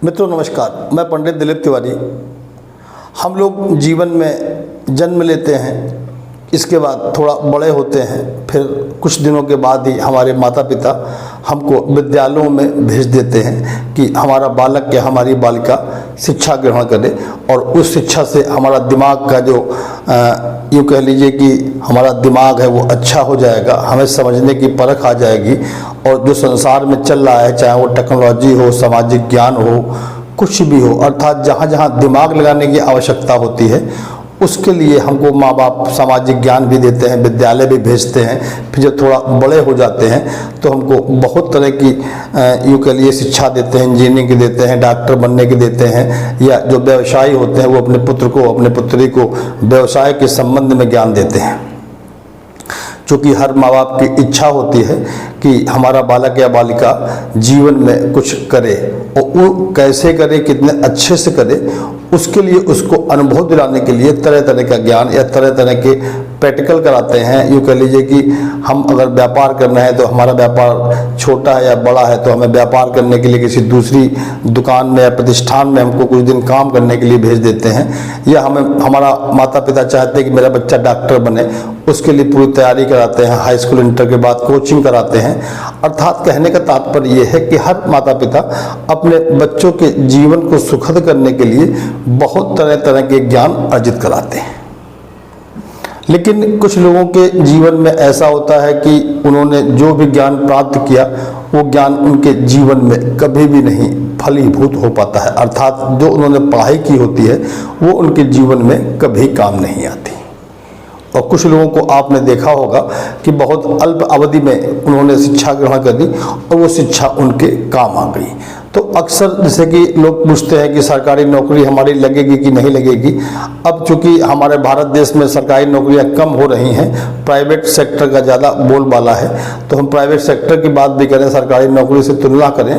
मित्रों नमस्कार, मैं पंडित दिलीप तिवारी। हम लोग जीवन में जन्म लेते हैं, इसके बाद थोड़ा बड़े होते हैं, फिर कुछ दिनों के बाद ही हमारे माता पिता हमको विद्यालयों में भेज देते हैं कि हमारा बालक या हमारी बालिका शिक्षा ग्रहण करे और उस शिक्षा से हमारा दिमाग का जो यूँ कह लीजिए कि हमारा दिमाग है वो अच्छा हो जाएगा, हमें समझने की परख आ जाएगी और जो संसार में चल रहा है, चाहे वो टेक्नोलॉजी हो, सामाजिक ज्ञान हो, कुछ भी हो, अर्थात जहाँ जहाँ दिमाग लगाने की आवश्यकता होती है उसके लिए हमको माँ बाप सामाजिक ज्ञान भी देते हैं, विद्यालय भी भेजते हैं। फिर जब थोड़ा बड़े हो जाते हैं तो हमको बहुत तरह की यूँ कह लिए शिक्षा देते हैं, इंजीनियरिंग की देते हैं, डॉक्टर बनने की देते हैं, या जो व्यवसायी होते हैं वो अपने पुत्र को, अपने पुत्री को व्यवसाय के संबंध में ज्ञान देते हैं। चूँकि हर माँ बाप की इच्छा होती है कि हमारा बालक या बालिका जीवन में कुछ करे और वो कैसे करे, कितने अच्छे से करे, उसके लिए उसको अनुभव दिलाने के लिए तरह तरह का ज्ञान या तरह तरह के प्रैक्टिकल कराते हैं। यूँ कह लीजिए कि हम अगर व्यापार करना है तो हमारा व्यापार छोटा है या बड़ा है तो हमें व्यापार करने के लिए किसी दूसरी दुकान में या प्रतिष्ठान में हमको कुछ दिन काम करने के लिए भेज देते हैं, या हमें हमारा माता पिता चाहते हैं कि मेरा बच्चा डॉक्टर बने, उसके लिए पूरी तैयारी कराते हैं, हाई स्कूल इंटर के बाद कोचिंग कराते हैं। अर्थात कहने का तात्पर्य यह है कि हर माता पिता अपने बच्चों के जीवन को सुखद करने के लिए बहुत तरह तरह के ज्ञान अर्जित कराते हैं। लेकिन कुछ लोगों के जीवन में ऐसा होता है कि उन्होंने जो भी ज्ञान प्राप्त किया वो ज्ञान उनके जीवन में कभी भी नहीं फलीभूत हो पाता है, अर्थात जो उन्होंने पढ़ाई की होती है वो उनके जीवन में कभी काम नहीं आती। और कुछ लोगों को आपने देखा होगा कि बहुत अल्प अवधि में उन्होंने शिक्षा ग्रहण कर ली और वो शिक्षा उनके काम आ गई। तो अक्सर जैसे कि लोग पूछते हैं कि सरकारी नौकरी हमारी लगेगी कि नहीं लगेगी। अब चूंकि हमारे भारत देश में सरकारी नौकरियां कम हो रही हैं, प्राइवेट सेक्टर का ज़्यादा बोलबाला है, तो हम प्राइवेट सेक्टर की बात भी करें, सरकारी नौकरी से तुलना करें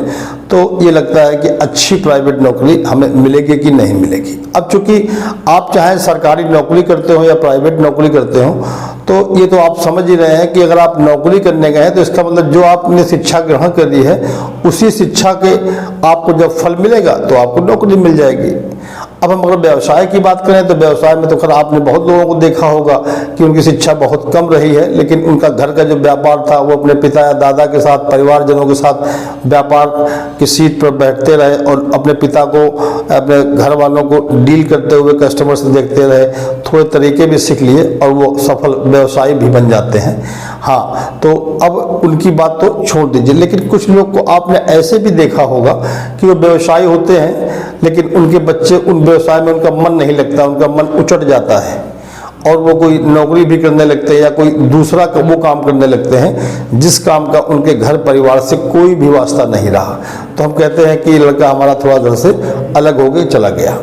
तो ये लगता है कि अच्छी प्राइवेट नौकरी हमें मिलेगी कि नहीं मिलेगी। अब चूंकि आप चाहे सरकारी नौकरी करते हो या प्राइवेट नौकरी करते हो तो ये तो आप समझ ही रहे हैं कि अगर आप नौकरी करने गए हैं तो इसका मतलब जो आपने शिक्षा ग्रहण कर ली है उसी शिक्षा के आपको जब फल मिलेगा तो आपको नौकरी मिल जाएगी। अब हम अगर व्यवसाय की बात करें तो व्यवसाय में तो खैर आपने बहुत लोगों को देखा होगा कि उनकी शिक्षा बहुत कम रही है, लेकिन उनका घर का जो व्यापार था वो अपने पिता या दादा के साथ, परिवारजनों के साथ व्यापार की सीट पर बैठते रहे और अपने पिता को, अपने घर वालों को डील करते हुए कस्टमर से देखते रहे, थोड़े तरीके भी सीख लिए और वो सफल व्यवसायी भी बन जाते हैं। हाँ, तो अब उनकी बात तो छोड़ दीजिए, लेकिन कुछ लोग को आपने ऐसे भी देखा होगा कि वो व्यवसायी होते हैं लेकिन उनके बच्चे उन व्यवसाय में उनका मन नहीं लगता, उनका मन उचट जाता है और वो कोई नौकरी भी करने लगते हैं या कोई दूसरा वो काम करने लगते हैं जिस काम का उनके घर परिवार से कोई भी वास्ता नहीं रहा। तो हम कहते हैं कि लड़का हमारा थोड़ा घर से अलग हो गया, चला गया।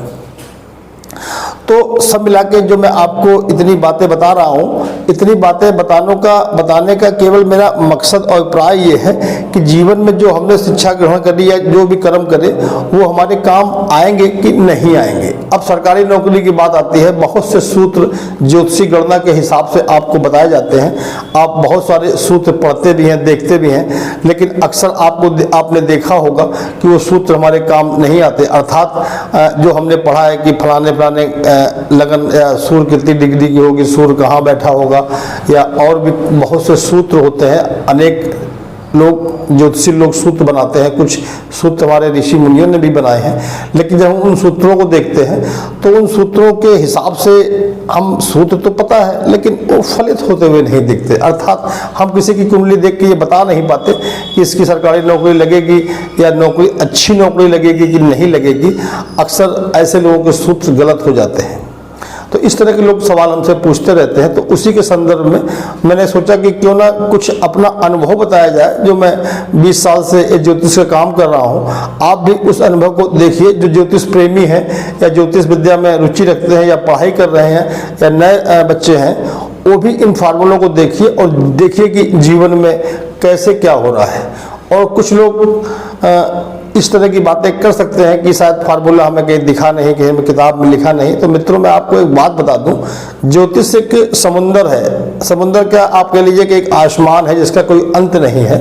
तो सब मिला के जो मैं आपको इतनी बातें बता रहा हूँ, इतनी बातें बताने का केवल मेरा मकसद और अभिप्राय ये है कि जीवन में जो हमने शिक्षा ग्रहण करी या जो भी कर्म करे वो हमारे काम आएंगे कि नहीं आएंगे। अब सरकारी नौकरी की बात आती है, बहुत से सूत्र ज्योतिषी गणना के हिसाब से आपको बताए जाते हैं। आप बहुत सारे सूत्र पढ़ते भी हैं, देखते भी हैं, लेकिन अक्सर आपने देखा होगा कि वो सूत्र हमारे काम नहीं आते। अर्थात जो हमने पढ़ा है कि फलाने लगन या सूर्य कितनी डिग्री की होगी, सूर्य कहाँ बैठा होगा, या और भी बहुत से सूत्र होते हैं। अनेक लोग ज्योतिषी लोग सूत्र बनाते हैं, कुछ सूत्र हमारे ऋषि मुनियों ने भी बनाए हैं, लेकिन जब हम उन सूत्रों को देखते हैं तो उन सूत्रों के हिसाब से हम सूत्र तो पता है लेकिन वो फलित होते हुए नहीं दिखते। अर्थात हम किसी की कुंडली देख के ये बता नहीं पाते कि इसकी सरकारी नौकरी लगेगी या नौकरी अच्छी नौकरी लगेगी कि नहीं लगेगी। अक्सर ऐसे लोगों के सूत्र गलत हो जाते हैं। तो इस तरह के लोग सवाल हमसे पूछते रहते हैं, तो उसी के संदर्भ में मैंने सोचा कि क्यों ना कुछ अपना अनुभव बताया जाए। जो मैं 20 साल से ज्योतिष का काम कर रहा हूँ, आप भी उस अनुभव को देखिए। जो ज्योतिष प्रेमी हैं या ज्योतिष विद्या में रुचि रखते हैं या पढ़ाई कर रहे हैं या नए बच्चे हैं, वो भी इन फार्मूलों को देखिए और देखिए कि जीवन में कैसे क्या हो रहा है। और कुछ लोग इस तरह की बातें कर सकते हैं कि शायद फार्मूला हमें कहीं दिखा नहीं, कहीं हमें किताब में लिखा नहीं। तो मित्रों मैं आपको एक बात बता दूं, ज्योतिष एक समुंदर है। समुंदर क्या, आप कह लीजिए कि एक आसमान है जिसका कोई अंत नहीं है।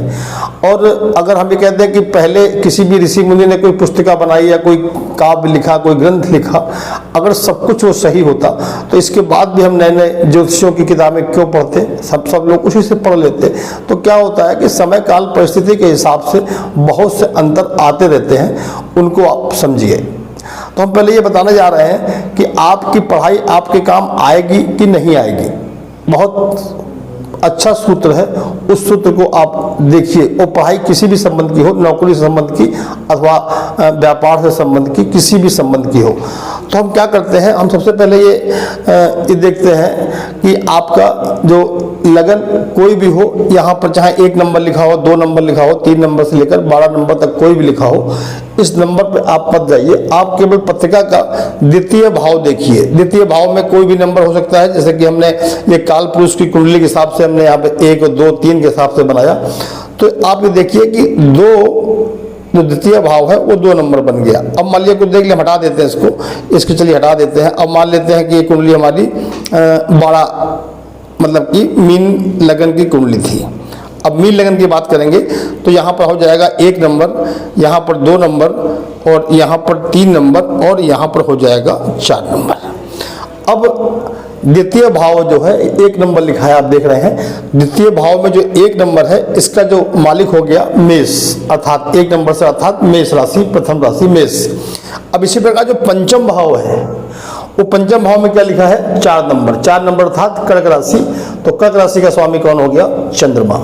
और अगर हम ये कहते हैं कि पहले किसी भी ऋषि मुनि ने कोई पुस्तिका बनाई या कोई काव्य लिखा, कोई ग्रंथ लिखा, अगर सब कुछ वो सही होता तो इसके बाद भी हम नए नए ज्योतिषियों की किताबें क्यों पढ़ते? सब लोग उसी से पढ़ लेते। तो क्या होता है कि समय काल परिस्थिति के हिसाब से बहुत से अंतर आते रहते हैं, उनको आप समझिए। तो हम पहले ये बताने जा रहे हैं कि आपकी पढ़ाई आपके काम आएगी कि नहीं आएगी। बहुत अच्छा सूत्र है, उस सूत्र को आप देखिए। वो पढ़ाई किसी भी संबंध की हो, नौकरी से संबंध की अथवा व्यापार से संबंध की, किसी भी संबंध की हो। तो हम क्या करते हैं, हम सबसे पहले ये देखते हैं कि आपका जो लगन कोई भी हो, यहाँ पर चाहे 1 नंबर लिखा हो, 2 नंबर लिखा हो, 3 नंबर से लेकर 12 नंबर तक कोई भी लिखा हो, इस नंबर पे आप मत जाइए। आप केवल पत्रिका का द्वितीय भाव देखिए। द्वितीय भाव में कोई भी नंबर हो सकता है, जैसे कि हमने ये काल पुरुष की कुंडली के हिसाब से हमने यहाँ पे 1, 2, 3 के हिसाब से बनाया। तो आप ये देखिए कि 2 जो द्वितीय भाव है वो 2 नंबर बन गया। अब मान लिया कुछ देख लिया, हटा देते हैं इसको चलिए हटा देते हैं। अब मान लेते हैं कि ये कुंडली हमारी 12 मतलब कि मीन लगन की कुंडली थी। अब मीन लगन की बात करेंगे तो यहाँ पर हो जाएगा 1 नंबर, यहाँ पर 2 नंबर, और यहाँ पर 3 नंबर, और यहाँ पर हो जाएगा 4 नंबर। अब द्वितीय भाव जो है 1 नंबर लिखा है, आप देख रहे हैं। द्वितीय भाव में जो 1 नंबर है, इसका जो मालिक हो गया मेष, अर्थात 1 नंबर से अर्थात मेष राशि, प्रथम राशि मेष। अब इसी प्रकार जो पंचम भाव है, वो पंचम भाव में क्या लिखा है? 4 नंबर। 4 नंबर अर्थात कर्क राशि। तो कर्क राशि का स्वामी कौन हो गया? चंद्रमा।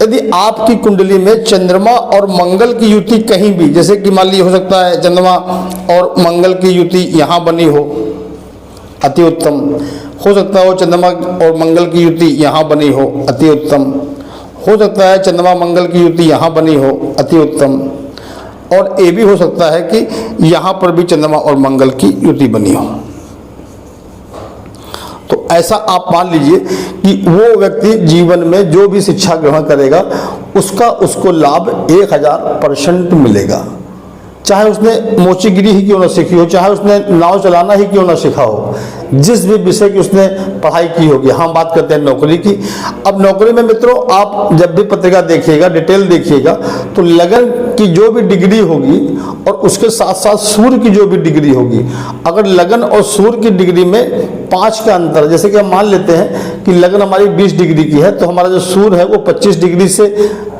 यदि आपकी कुंडली में चंद्रमा और मंगल की युति कहीं भी, जैसे कि मान लीजिए हो सकता है चंद्रमा और मंगल की युति यहाँ बनी हो, अति उत्तम। हो सकता है वो चंद्रमा और मंगल की युति यहाँ बनी हो, अति उत्तम। हो सकता है चंद्रमा मंगल की युति यहाँ बनी हो, अति उत्तम। और ये भी हो सकता है कि यहाँ पर भी चंद्रमा और मंगल की युति बनी हो। तो ऐसा आप मान लीजिए कि वो व्यक्ति जीवन में जो भी शिक्षा ग्रहण करेगा उसको लाभ 1000% मिलेगा। चाहे उसने मोचीगिरी ही क्यों ना सीखी हो, चाहे उसने नाव चलाना ही क्यों ना सीखा हो, जिस भी विषय की उसने पढ़ाई की होगी। हम बात करते हैं नौकरी की। अब नौकरी में मित्रों आप जब भी पत्रिका देखिएगा, डिटेल देखिएगा, तो लगन की जो भी डिग्री होगी और उसके साथ साथ सूर्य की जो भी डिग्री होगी, अगर लगन और सूर्य की डिग्री में 5 का अंतर, जैसे कि हम मान लेते हैं कि लगन हमारी 20 डिग्री की है, तो हमारा जो सूर्य है वो 25 डिग्री से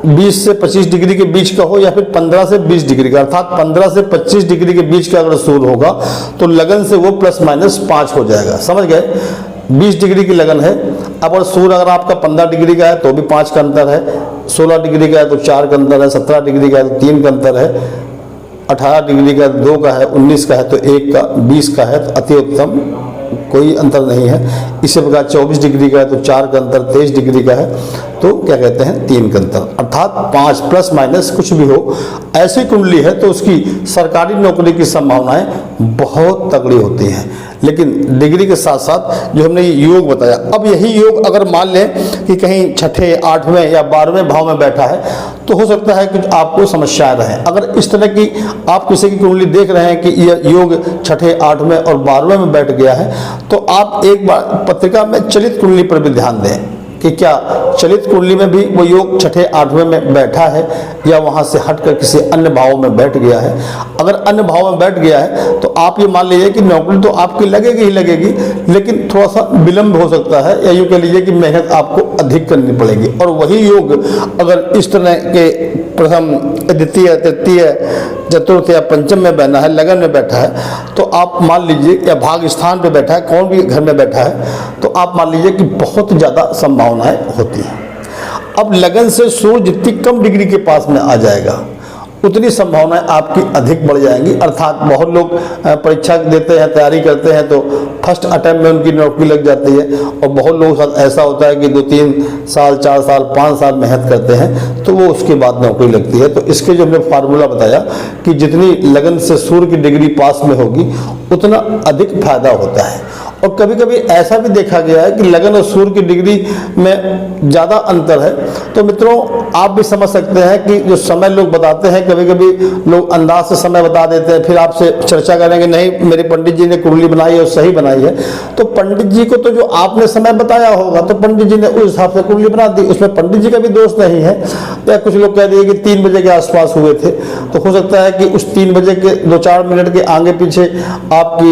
20 से 25 डिग्री के बीच का हो, या फिर 15 से 20 डिग्री का, अर्थात 15 से 25 डिग्री के बीच का अगर सूर्य होगा तो लगन से वो ±5 हो जाएगा। समझ गए? 20 डिग्री की लगन है। अब अगर सूर्य अगर आपका 15 डिग्री का है तो भी 5 का अंतर है, 16 डिग्री का है तो 4 का अंतर है, 17 डिग्री का है तो 3 का अंतर है, 18 डिग्री का 2 का है, 19 का है तो 1 का, 20 का है तो अति उत्तम, कोई अंतर नहीं है। इसी प्रकार 24 डिग्री का है तो 4 का अंतर, 23 डिग्री का है तो क्या कहते हैं 3 का अंतर, अर्थात 5 ± कुछ भी हो। ऐसी कुंडली है तो उसकी सरकारी नौकरी की संभावनाएं बहुत तगड़ी होती हैं। लेकिन डिग्री के साथ साथ जो हमने ये योग बताया, अब यही योग अगर मान लें कि कहीं 6ठे, 8वें या 12वें भाव में बैठा है तो हो सकता है कि आपको समस्याएं रहें। अगर इस तरह की आप किसी की कुंडली देख रहे हैं कि यह योग 6ठे, 8वें और 12वें में बैठ गया है, तो आप एक बार पत्रिका में चलित कुंडली पर भी ध्यान दें कि क्या चलित कुंडली में भी वो योग 6ठे, 8वें में बैठा है या वहाँ से हटकर किसी अन्य भाव में बैठ गया है। अगर अन्य भाव में बैठ गया है तो आप ये मान लीजिए कि नौकरी तो आपकी लगेगी ही लगेगी, लेकिन थोड़ा सा विलंब हो सकता है, या यूँ कह लीजिए कि मेहनत आपको अधिक करनी पड़ेगी। और वही योग अगर इस तरह के प्रथम, द्वितीय, तृतीय, चतुर्थ या पंचम में बना है, लगन में बैठा है, तो आप मान लीजिए, या भाग स्थान पे बैठा है, कौन भी घर में बैठा है, तो आप मान लीजिए कि बहुत ज़्यादा संभावनाएं होती हैं। अब लगन से सूर्य जितनी कम डिग्री के पास में आ जाएगा उतनी संभावनाएं आपकी अधिक बढ़ जाएंगी। अर्थात बहुत लोग परीक्षा देते हैं, तैयारी करते हैं, तो फर्स्ट अटेम्प्ट में उनकी नौकरी लग जाती है, और बहुत लोगों के साथ ऐसा होता है कि 2-3 साल, 4 साल, 5 साल मेहनत करते हैं तो वो उसके बाद नौकरी लगती है। तो इसके जो हमने फार्मूला बताया कि जितनी लगन से सूर्य की डिग्री पास में होगी उतना अधिक फायदा होता है। और कभी कभी ऐसा भी देखा गया है कि लगन और सूर्य की डिग्री में ज़्यादा अंतर है। तो मित्रों, आप भी समझ सकते हैं कि जो समय लोग बताते हैं, कभी कभी लोग अंदाज से समय बता देते हैं, फिर आपसे चर्चा करेंगे नहीं मेरे पंडित जी ने कुंडली बनाई है और सही बनाई है। तो पंडित जी को तो जो आपने समय बताया होगा तो पंडित जी ने उस हिसाब से कुंडली बना दी, उसमें पंडित जी का भी दोष नहीं है। या कुछ लोग कह दिए कि 3 बजे के आसपास हुए थे, तो हो सकता है कि उस 3 बजे के 2-4 मिनट के आगे पीछे आपकी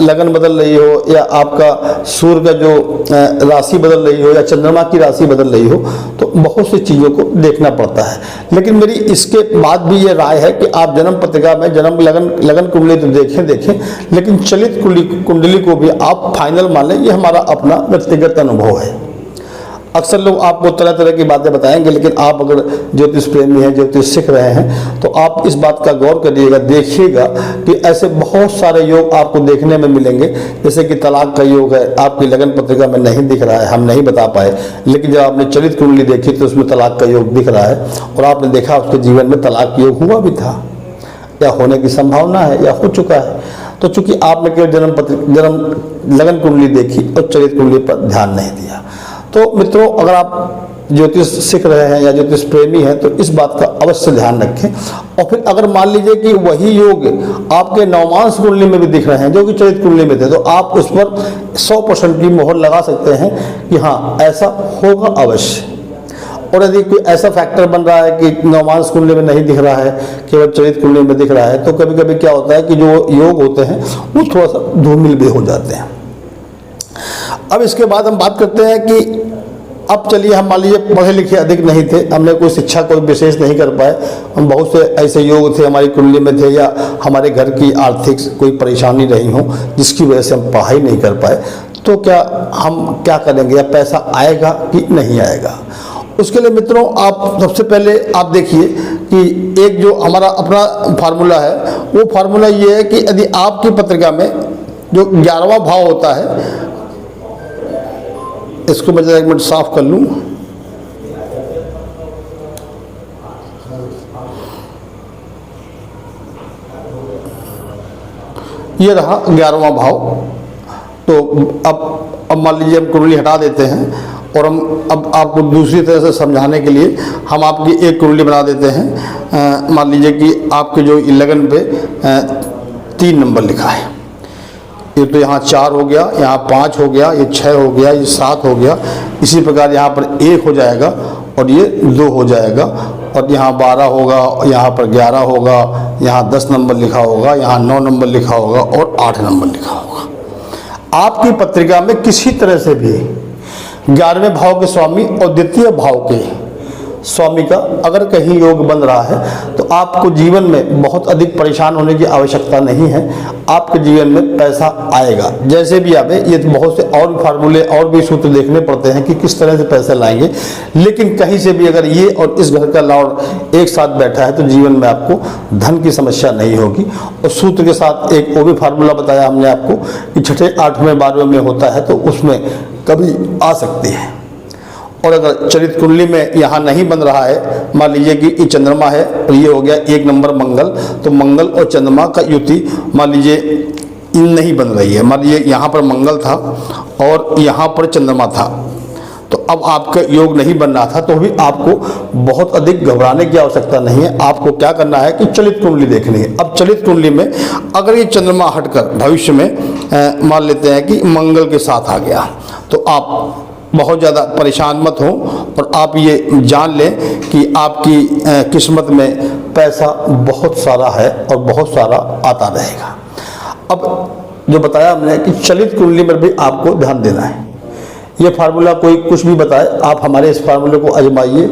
लगन बदल रही हो, या आपका सूर्य का जो राशि बदल रही हो, या चंद्रमा की राशि बदल रही हो। तो बहुत सी चीज़ों को देखना पड़ता है। लेकिन मेरी इसके बाद भी ये राय है कि आप जन्म पत्रिका में जन्म लगन कुंडली तो देखें, लेकिन चलित कुंडली को भी आप फाइनल मान लें। ये हमारा अपना व्यक्तिगत अनुभव है। अक्सर लोग आपको तरह तरह की बातें बताएंगे, लेकिन आप अगर ज्योतिष प्रेमी हैं, ज्योतिष सीख रहे हैं, तो आप इस बात का गौर करिएगा, देखिएगा कि ऐसे बहुत सारे योग आपको देखने में मिलेंगे। जैसे कि तलाक का योग है, आपकी लगन पत्रिका में नहीं दिख रहा है, हम नहीं बता पाए, लेकिन जब आपने चलित कुंडली देखी तो उसमें तलाक का योग दिख रहा है, और आपने देखा उसके जीवन में तलाक योग हुआ भी था, या होने की संभावना है, या हो चुका है। तो चूंकि आपने केवल जन्म लगन कुंडली देखी और चलित कुंडली पर ध्यान नहीं दिया। तो मित्रों, अगर आप ज्योतिष सीख रहे हैं या ज्योतिष प्रेमी हैं तो इस बात का अवश्य ध्यान रखें। और फिर अगर मान लीजिए कि वही योग आपके नवमांश कुंडली में भी दिख रहे हैं जो कि चलित कुंडली में थे, तो आप उस पर 100% की मोहर लगा सकते हैं कि हाँ, ऐसा होगा अवश्य। और यदि कोई ऐसा फैक्टर बन रहा है कि नवमांश कुंडली में नहीं दिख रहा है, केवल चलित कुंडली में दिख रहा है, तो कभी कभी क्या होता है कि जो योग होते हैं वो थोड़ा सा धूमिल भी हो जाते हैं। अब इसके बाद हम बात करते हैं कि अब चलिए, हम मान लीजिए पढ़े लिखे अधिक नहीं थे, हमने कोई शिक्षा कोई विशेष नहीं कर पाए, हम बहुत से ऐसे योग थे हमारी कुंडली में थे, या हमारे घर की आर्थिक कोई परेशानी रही हो जिसकी वजह से हम पढ़ाई नहीं कर पाए, तो क्या हम क्या करेंगे, या पैसा आएगा कि नहीं आएगा। उसके लिए मित्रों, आप सबसे पहले आप देखिए कि एक जो हमारा अपना फार्मूला है, वो फार्मूला ये है कि यदि आपकी पत्रिका में जो 11वां भाव होता है, इसको मैं जरा 1 मिनट साफ कर लूँ। ये रहा 11वां भाव। तो अब मान लीजिए हम कुंडली हटा देते हैं, और हम अब आपको दूसरी तरह से समझाने के लिए हम आपकी एक कुंडली बना देते हैं। मान लीजिए कि आपके जो लगन पे 3 नंबर लिखा है, ये तो यहाँ 4 हो गया, यहाँ 5 हो गया, ये 6 हो गया, ये 7 हो गया। इसी प्रकार यहाँ पर 1 हो जाएगा और ये 2 हो जाएगा, और यहाँ 12 होगा, यहाँ पर 11 होगा, यहाँ 10 नंबर लिखा होगा, यहाँ 9 नंबर लिखा होगा, और 8 नंबर लिखा होगा। आपकी पत्रिका में किसी तरह से भी 11वें भाव के स्वामी और द्वितीय भाव के स्वामी का अगर कहीं योग बन रहा है, तो आपको जीवन में बहुत अधिक परेशान होने की आवश्यकता नहीं है। आपके जीवन में पैसा आएगा, जैसे भी आवे। ये बहुत से और भी फार्मूले और भी सूत्र देखने पड़ते हैं कि किस तरह से पैसा लाएंगे, लेकिन कहीं से भी अगर ये और इस घर का लॉर्ड एक साथ बैठा है तो जीवन में आपको धन की समस्या नहीं होगी। और सूत्र के साथ एक वो भी फार्मूला बताया हमने आपको कि 6ठे 8वें 12वें में होता है, तो उसमें कभी आ सकती है। और अगर चलित कुंडली में यहाँ नहीं बन रहा है, मान लीजिए कि ये चंद्रमा है और ये हो गया 1 नंबर मंगल, तो मंगल और चंद्रमा का युति मान लीजिए इन नहीं बन रही है। मान लीजिए यहाँ पर मंगल था और यहाँ पर चंद्रमा था, तो अब आपका योग नहीं बन रहा था, तो भी आपको बहुत अधिक घबराने की आवश्यकता नहीं है। आपको क्या करना है कि चलित कुंडली देखनी है। अब चलित कुंडली में अगर ये चंद्रमा हटकर भविष्य में मान लेते हैं कि मंगल के साथ आ गया, तो आप बहुत ज़्यादा परेशान मत हो, और आप ये जान लें कि आपकी किस्मत में पैसा बहुत सारा है और बहुत सारा आता रहेगा। अब जो बताया हमने कि चलित कुंडली पर भी आपको ध्यान देना है। ये फार्मूला कोई कुछ भी बताए, आप हमारे इस फार्मूले को आजमाइए,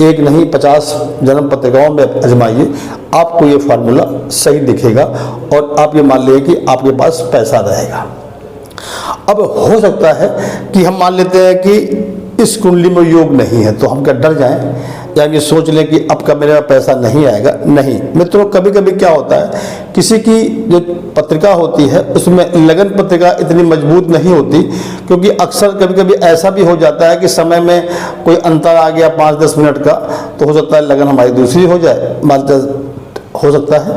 एक नहीं 50 जन्म पत्रिकाओं में आजमाइए, आपको ये फार्मूला सही दिखेगा और आप ये मान लीजिए कि आपके पास पैसा रहेगा। अब हो सकता है कि हम मान लेते हैं कि इस कुंडली में योग नहीं है, तो हम क्या डर जाएं या ये सोच लें कि अब का मेरा पैसा नहीं आएगा? नहीं मित्रों, कभी कभी क्या होता है, किसी की जो पत्रिका होती है उसमें लगन पत्रिका इतनी मजबूत नहीं होती, क्योंकि अक्सर कभी कभी ऐसा भी हो जाता है कि समय में कोई अंतर आ गया 5-10 मिनट का, तो हो सकता है लगन हमारी दूसरी हो जाए। हो सकता है।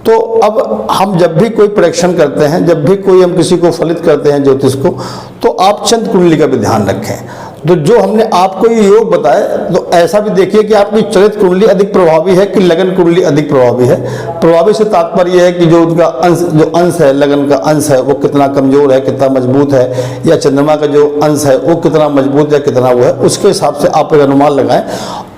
तो अब हम जब भी कोई परीक्षण करते हैं, जब भी कोई हम किसी को फलित करते हैं ज्योतिष को, तो आप चंद्र कुंडली का भी ध्यान रखें। तो जो हमने आपको ये योग बताए, तो ऐसा भी देखिए कि आपकी चरित्र कुंडली अधिक प्रभावी है कि लगन कुंडली अधिक प्रभावी है। प्रभावी से तात्पर्य है कि जो उनका अंश है, लगन का अंश है, वो कितना कमजोर है, कितना मजबूत है, या चंद्रमा का जो अंश है वो कितना मजबूत है, कितना वो है, उसके हिसाब से आप एक अनुमान लगाएं।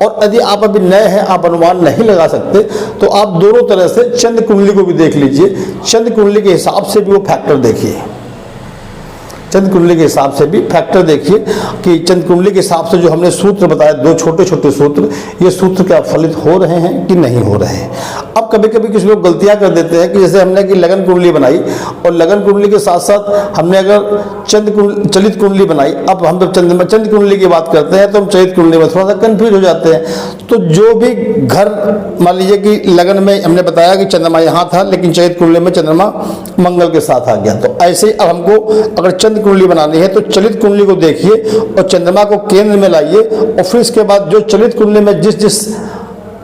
और यदि आप अभी नए हैं, आप अनुमान नहीं लगा सकते, तो आप दोनों तरह से चंद्र कुंडली को भी देख लीजिए। चंद्र कुंडली के हिसाब से भी वो फैक्टर देखिए, चंद्र कुंडली के हिसाब से भी फैक्टर देखिए कि चंद्र कुंडली के हिसाब से जो हमने सूत्र बताए, 2 छोटे छोटे सूत्र, ये सूत्र क्या फलित हो रहे हैं कि नहीं हो रहे हैं। अब कभी कभी कुछ लोग गलतियां कर देते हैं कि जैसे हमने कि लगन कुंडली बनाई, और लगन कुंडली के साथ साथ हमने अगर चलित कुंडली बनाई, अब हम जब चंद्र कुंडली की बात करते हैं तो हम चलित कुंडली में थोड़ा सा कंफ्यूज हो जाते हैं। तो जो भी घर, मान लीजिए कि लगन में हमने बताया कि चंद्रमा यहाँ था, लेकिन चलित कुंडली में चंद्रमा मंगल के साथ आ गया, तो ऐसे ही अब हमको अगर चंद्र कुंडली बनानी है तो चलित कुंडली को देखिए और चंद्रमा को केंद्र में लाइए, और फिर इसके बाद जो चलित कुंडली में जिस जिस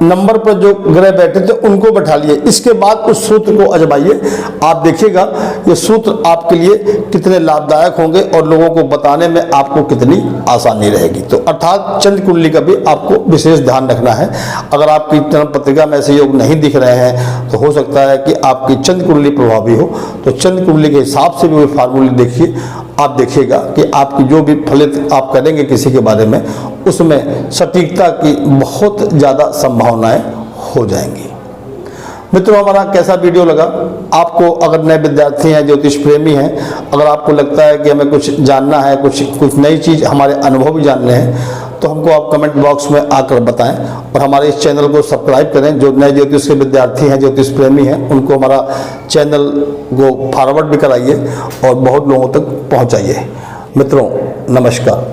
नंबर पर जो ग्रह बैठे थे उनको बैठा लिए, इसके बाद उस सूत्र को आजमाइए। आप देखिएगा ये सूत्र आपके लिए कितने लाभदायक होंगे और लोगों को बताने में आपको कितनी आसानी रहेगी। तो अर्थात चंद्र कुंडली का भी आपको विशेष ध्यान रखना है। अगर आपकी जन्म पत्रिका में ऐसे योग नहीं दिख रहे हैं तो हो सकता है कि आपकी चंद्र कुंडली प्रभावी हो। तो चंद्र कुंडली के हिसाब से भी वो फार्मूले देखिए, आप देखिएगा कि आपकी जो भी फलित आप करेंगे किसी के बारे में, उसमें सटीकता की बहुत ज़्यादा संभावनाएं हो जाएंगी। मित्रों, हमारा कैसा वीडियो लगा? आपको अगर नए विद्यार्थी हैं, ज्योतिष प्रेमी हैं, अगर आपको लगता है कि हमें कुछ जानना है, कुछ नई चीज़, हमारे अनुभव भी जानने हैं, तो हमको आप कमेंट बॉक्स में आकर बताएं और हमारे इस चैनल को सब्सक्राइब करें। जो नए ज्योतिष के विद्यार्थी हैं, ज्योतिष प्रेमी हैं, उनको हमारा चैनल को फॉरवर्ड भी कराइए और बहुत लोगों तक पहुंचाइए। मित्रों, नमस्कार।